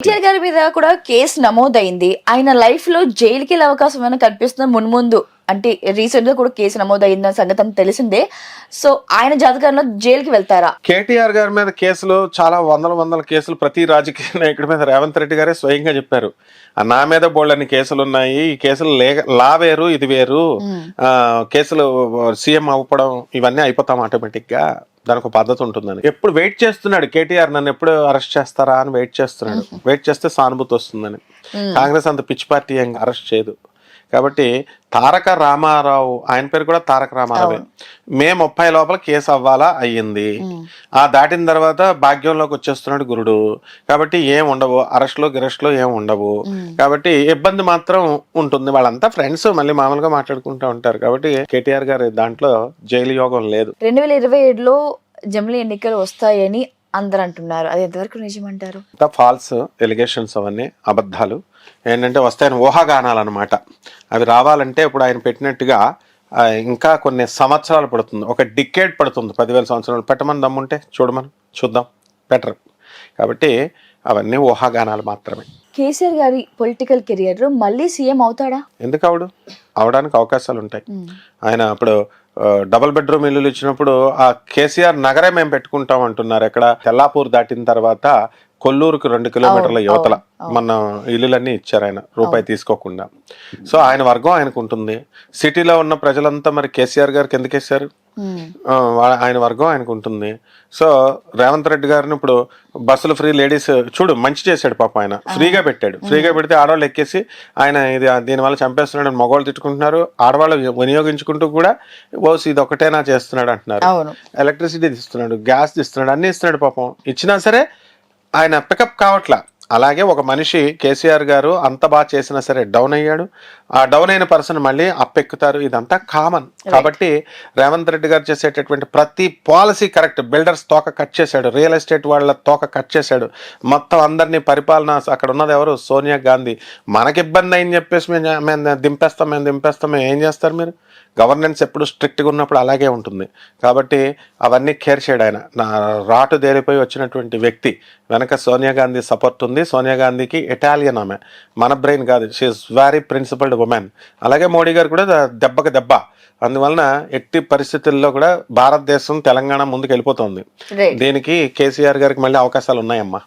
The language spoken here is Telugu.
కేటీఆర్ గారి మీద కూడా కేసు నమోదైంది. ఆయన లైఫ్ లో జైలుకి వెళ్ళే అవకాశం ఏమైనా కనిపిస్తుంది మున్ముందు? అంటే రీసెంట్ గా కూడా కేసు నమోదైందన్న సంగతి అంతా తెలిసిందే. సో ఆయన జాతకంలో జైలుకి వెళ్తారా? కేటీఆర్ గారి మీద కేసులు చాలా వందల కేసులు ప్రతి రాజకీయ నాయకుడి మీద రేవంత్ రెడ్డి గారే స్వయంగా చెప్పారు. నా మీద బోల్డన్ని కేసులు ఉన్నాయి, ఈ కేసులు లా వేరు ఇది వేరు, కేసులు సీఎం అవ్వడం ఇవన్నీ అయిపోతాం ఆటోమేటిక్ గా, దానికి ఒక పద్ధతి ఉంటుందని ఎప్పుడు వెయిట్ చేస్తున్నాడు కేటీఆర్. నన్ను ఎప్పుడు అరెస్ట్ చేస్తారా అని వెయిట్ చేస్తున్నాడు. వెయిట్ చేస్తే సానుభూతి వస్తుందని. కాంగ్రెస్ అంత పిచ్చి పార్టీ ఏం అరెస్ట్ చేయదు. కాబట్టి తారక రామారావు, ఆయన పేరు కూడా తారక రామారావే, మే 30 లోపల కేసు అవ్వాలా అయ్యింది. ఆ దాటిన తర్వాత భాగ్యంలోకి వచ్చేస్తున్నాడు గురుడు. కాబట్టి ఏం ఉండవు, అరెస్ట్లో ఏం ఉండవు. కాబట్టి ఇబ్బంది మాత్రం ఉంటుంది. వాళ్ళంతా ఫ్రెండ్స్, మళ్ళీ మామూలుగా మాట్లాడుకుంటూ ఉంటారు. కాబట్టి కేటీఆర్ గారి దాంట్లో జైలు యోగం లేదు. 2027లో జమిలీ ఎన్నికలు వస్తాయని అందరు అంటున్నారు. అది ఎంతవరకు నిజమంటారు? ఫాల్స్ ఎలిగేషన్స్, అవన్నీ అబద్ధాలు. ఏంటంటే వస్తాయని ఊహాగానాలు అనమాట. అవి రావాలంటే ఇప్పుడు ఆయన పెట్టినట్టుగా ఇంకా కొన్ని సంవత్సరాలు పడుతుంది, ఒక డికేడ్ పడుతుంది. 10,000 సంవత్సరాలు పెట్టమని దమ్ముంటే చూద్దాం, బెటర్. కాబట్టి అవన్నీ ఊహాగానాలు మాత్రమే. కేసీఆర్ గారి పొలిటికల్ కెరియర్ లో మళ్ళీ సీఎం అవుతాడా? ఎందుకు అవడానికి అవకాశాలు ఉంటాయి. ఆయన ఇప్పుడు డబుల్ బెడ్రూమ్ ఇల్లులు ఇచ్చినప్పుడు ఆ కేసీఆర్ నగరే మేము పెట్టుకుంటాం అంటున్నారు. ఎక్కడ తెల్లాపూర్ దాటిన తర్వాత కొల్లూరుకు 2 కిలోమీటర్ల యువతల మన ఇల్లులన్నీ ఇచ్చారు ఆయన, రూపాయి తీసుకోకుండా. సో ఆయన వర్గం ఆయనకు ఉంటుంది. సిటీలో ఉన్న ప్రజలంతా మరి కేసీఆర్ గారికి ఎందుకు వేశారు? ఆయన వర్గం ఆయనకు ఉంటుంది. సో రేవంత్ రెడ్డి గారిని ఇప్పుడు బస్సులు ఫ్రీ, లేడీస్ చూడు మంచి చేశాడు పాప. ఆయన ఫ్రీగా పెట్టాడు. ఫ్రీగా పెడితే ఆడవాళ్ళు ఎక్కేసి ఆయన దీనివల్ల చంపేస్తున్నాడు, మగవాళ్ళు తిట్టుకుంటున్నారు, ఆడవాళ్ళు వినియోగించుకుంటూ కూడా ఇది ఒకటేనా చేస్తున్నాడు అంటున్నారు. ఎలక్ట్రిసిటీ ఇస్తున్నాడు, గ్యాస్ ఇస్తున్నాడు, అన్ని ఇస్తున్నాడు పాపం. ఇచ్చినా సరే ఆయన పికప్ కావట్లా. అలాగే ఒక మనిషి కేసీఆర్ గారు అంత బాగా చేసినా సరే డౌన్ అయ్యాడు. ఆ డౌన్ అయిన పర్సన్ మళ్ళీ అప్పెక్కుతారు. ఇదంతా కామన్. కాబట్టి రేవంత్ రెడ్డి గారు చేసేటటువంటి ప్రతి పాలసీ కరెక్ట్. బిల్డర్స్ తోక కట్ చేశాడు, రియల్ ఎస్టేట్ వాళ్ళ తోక కట్ చేశాడు, మొత్తం అందరినీ పరిపాలన. అక్కడ ఉన్నది ఎవరు? సోనియా గాంధీ. మనకి ఇబ్బంది అయింది చెప్పేసి మేము దింపేస్తాం. ఏం చేస్తారు మీరు? గవర్నెన్స్ ఎప్పుడు స్ట్రిక్ట్గా ఉన్నప్పుడు అలాగే ఉంటుంది. కాబట్టి అవన్నీ కేర్ చేయడు ఆయన. నా రాటు దేరిపోయి వచ్చినటువంటి వ్యక్తి. వెనక సోనియా గాంధీ సపోర్ట్ ఉంది. సోనియా గాంధీకి ఇటాలియన్ ఆమె, మన బ్రెయిన్ కాదు. She is very principled woman. అలాగే మోడీ గారు కూడా దెబ్బకి దెబ్బ. అందువలన ఎట్టి పరిస్థితుల్లో కూడా భారతదేశం, తెలంగాణ ముందుకు వెళ్ళిపోతుంది. దీనికి కేసీఆర్ గారికి మళ్ళీ అవకాశాలు ఉన్నాయమ్మా.